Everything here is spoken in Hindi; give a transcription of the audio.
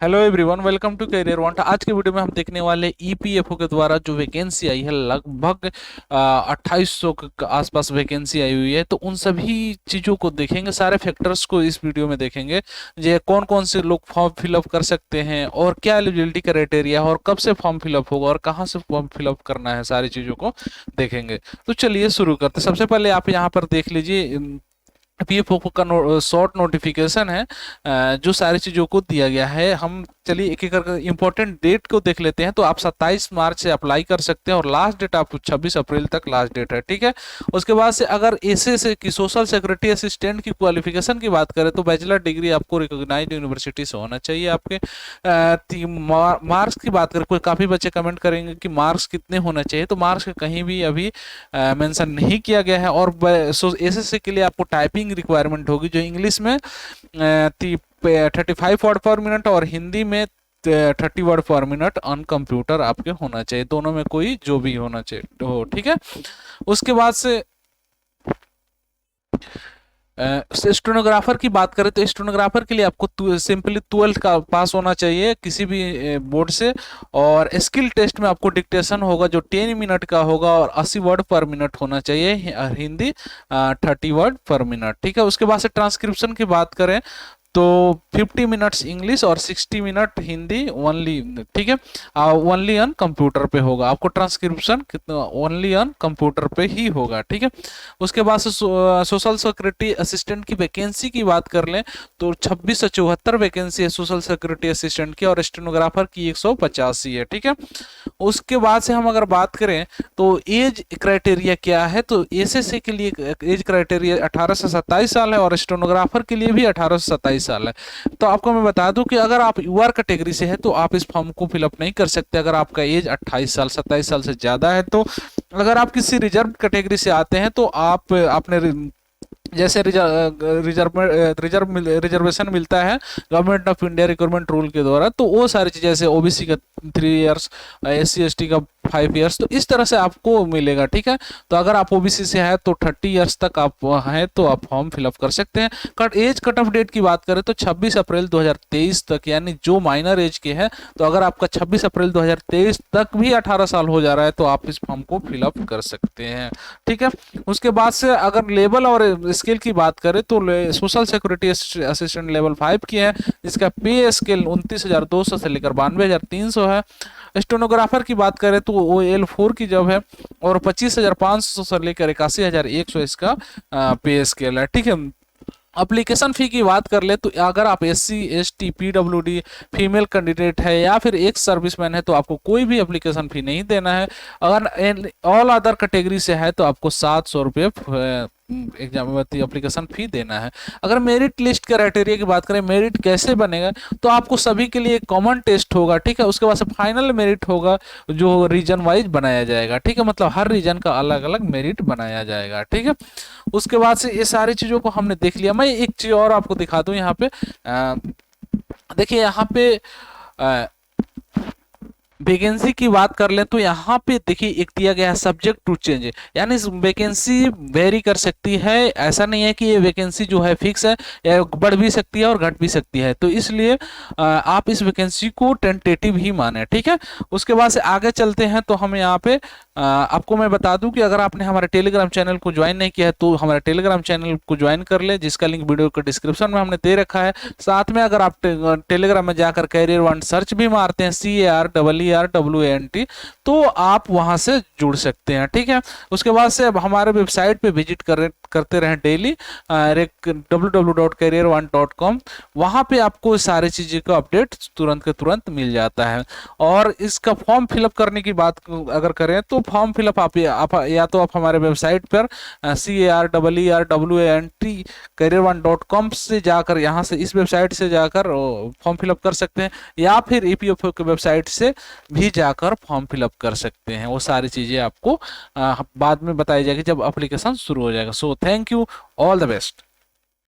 Hello everyone, welcome to career want. आज के वीडियो में हम देखने वाले ईपीएफओ के द्वारा जो वैकेंसी आई है, लगभग 2800 के आसपास वैकेंसी आई हुई है। तो उन सभी चीज़ों को देखेंगे, सारे फैक्टर्स को इस वीडियो में देखेंगे। जो कौन कौन से लोग फॉर्म फिलअप कर सकते हैं और क्या एलिजिबिलिटी क्राइटेरिया है और कब से फॉर्म फिलअप होगा और कहाँ से फॉर्म फिलअप करना है, सारी चीज़ों को देखेंगे। तो चलिए शुरू करते हैं। सबसे पहले आप यहाँ पर देख लीजिए, पीएफओ का शॉर्ट नोटिफिकेशन है, जो सारी चीज़ों को दिया गया है। हम चलिए एक एक करके इंपॉर्टेंट डेट को देख लेते हैं। तो आप 27 मार्च से अप्लाई कर सकते हैं और लास्ट डेट आप 26 अप्रैल तक लास्ट डेट है, ठीक है। उसके बाद से अगर ऐसे से कि सोशल सिक्योरिटी असिस्टेंट की क्वालिफिकेशन की बात करें तो बैचलर डिग्री आपको रिकॉग्नाइज्ड यूनिवर्सिटी से होना चाहिए। आपके मार्क्स की बात करें, कोई काफ़ी बच्चे कमेंट करेंगे कि मार्क्स कितने होना चाहिए, तो मार्क्स कहीं भी अभी मेंशन नहीं किया गया है। और एसएससी के लिए आपको टाइपिंग रिक्वायरमेंट होगी, जो इंग्लिश में 35 वर्ड पर मिनट और हिंदी में 30 वर्ड पर मिनट ऑन कंप्यूटर आपके होना चाहिए। दोनों में कोई जो भी होना चाहिए हो, ठीक है। उसके बाद से स्टेनोग्राफर की बात करें तो स्टेनोग्राफर के लिए आपको सिंपली 12th का पास होना चाहिए किसी भी बोर्ड से। और स्किल टेस्ट में आपको डिक्टेशन होगा जो 10 मिनट का होगा और 80 वर्ड पर मिनट होना चाहिए, और हिंदी 30 वर्ड पर मिनट, ठीक है। उसके बाद से ट्रांसक्रिप्शन की बात करें तो 50 मिनट्स इंग्लिश और 60 मिनट हिंदी ओनली, ठीक है। ओनली ऑन कंप्यूटर पे होगा, आपको ट्रांसक्रिप्शन कितना ओनली ऑन कंप्यूटर पे ही होगा, ठीक है। उसके बाद से सोशल सिक्योरिटी असिस्टेंट की वैकेंसी की बात कर लें तो 26 से 74 वैकेंसी है सोशल सिक्योरिटी असिस्टेंट की, और स्टेनोग्राफर की 185 है, ठीक है। उसके बाद से हम अगर बात करें तो एज क्राइटेरिया क्या है, तो एसएससी के लिए एज क्राइटेरिया 18 से 27 साल है और स्टेनोग्राफर के लिए भी 18 से 27 साल है। तो आपको मैं बता दूं कि अगर आप यूआर कैटेगरी से है तो आप इस फॉर्म को फिलअप नहीं कर सकते अगर आपका एज 28 साल 27 साल से ज़्यादा है। तो अगर आप किसी रिजर्व कैटेगरी से आते हैं तो आप अपने जैसे रिजर्वेशन मिलता है government of India recruitment rule के द्वारा, तो वो सारी चीज़ें जैसे ओबीसी का 3 इयर्स, एससी एसटी का 5 इयर्स, तो इस तरह से आपको मिलेगा, ठीक है। तो अगर आप ओबीसी से हैं तो 30 इयर्स तक आप हैं तो आप फॉर्म फिलअप कर सकते हैं। एज कट ऑफ डेट की बात करें तो 26 अप्रैल 2023 तक, यानी जो माइनर एज के हैं, तो अगर आपका 26 अप्रैल 2023 तक भी 18 साल हो जा रहा है तो आप इस फॉर्म को फिलअप कर सकते हैं, ठीक है। उसके बाद से अगर लेवल और स्केल की बात करें तो सोशल सिक्योरिटी असिस्टेंट लेवल 5 की है, जिसका पे स्केल 29,200 से लेकर 92,300 है। स्टेनोग्राफर की बात करें तो वो L4 की जॉब है और 25,500 से लेकर 81,100 इसका पे स्केल है, ठीक है। अप्लीकेशन फ़ी की बात कर ले तो अगर आप SC ST PWD female candidate है या फिर एक सर्विसमैन है तो आपको कोई भी एप्लीकेशन फ़ी नहीं देना है। अगर ऑल अदर कैटेगरी से है तो आपको 700 रुपये एग्जाम एप्लीकेशन फ़ी देना है। अगर मेरिट लिस्ट क्राइटेरिया की बात करें, मेरिट कैसे बनेगा, तो आपको सभी के लिए कॉमन टेस्ट होगा, ठीक है। उसके बाद से फाइनल मेरिट होगा जो रीजन वाइज बनाया जाएगा, ठीक है। मतलब हर रीजन का अलग अलग मेरिट बनाया जाएगा, ठीक है। उसके बाद से ये सारी चीज़ों को हमने देख लिया। मैं एक चीज़ और आपको दिखा दूं यहाँ पे, देखिए यहाँ पे वैकेंसी की बात कर लें तो यहाँ पे देखिए एक दिया गया है सब्जेक्ट टू चेंज, यानी वैकेंसी वेरी कर सकती है। ऐसा नहीं है कि ये वैकेंसी जो है फिक्स है, या बढ़ भी सकती है और घट भी सकती है, तो इसलिए आप इस वैकेंसी को टेंटेटिव ही माने, ठीक है। उसके बाद से आगे चलते हैं तो हम यहाँ पे आपको मैं बता दूं कि अगर आपने हमारे टेलीग्राम चैनल को ज्वाइन नहीं किया है तो हमारे टेलीग्राम चैनल को ज्वाइन कर ले, जिसका लिंक वीडियो के डिस्क्रिप्शन में हमने दे रखा है। साथ में अगर आप टेलीग्राम में जाकर कैरियर वन सर्च भी मारते हैं CARERWANT, तो आप वहां से जुड़ सकते हैं, ठीक है। उसके बाद से अब हमारे वेबसाइट पे विजिट करते रहें डेली, www.career1.com। वहाँ पे आपको सारी चीज़ों का अपडेट तुरंत के तुरंत मिल जाता है। और इसका फॉर्म फिलअप करने की बात अगर करें तो फॉर्म फिलअप आप या तो आप हमारे वेबसाइट पर CARERWANT career1.com से जाकर, यहाँ से इस वेबसाइट से जाकर फॉर्म फिलअप कर सकते हैं, या फिर EPFO की वेबसाइट से भी जाकर फॉर्म फिलअप कर सकते हैं। वो सारी चीज़ें आपको बाद में बताई जाएगी जब एप्लीकेशन शुरू हो जाएगा। So thank you, all the best.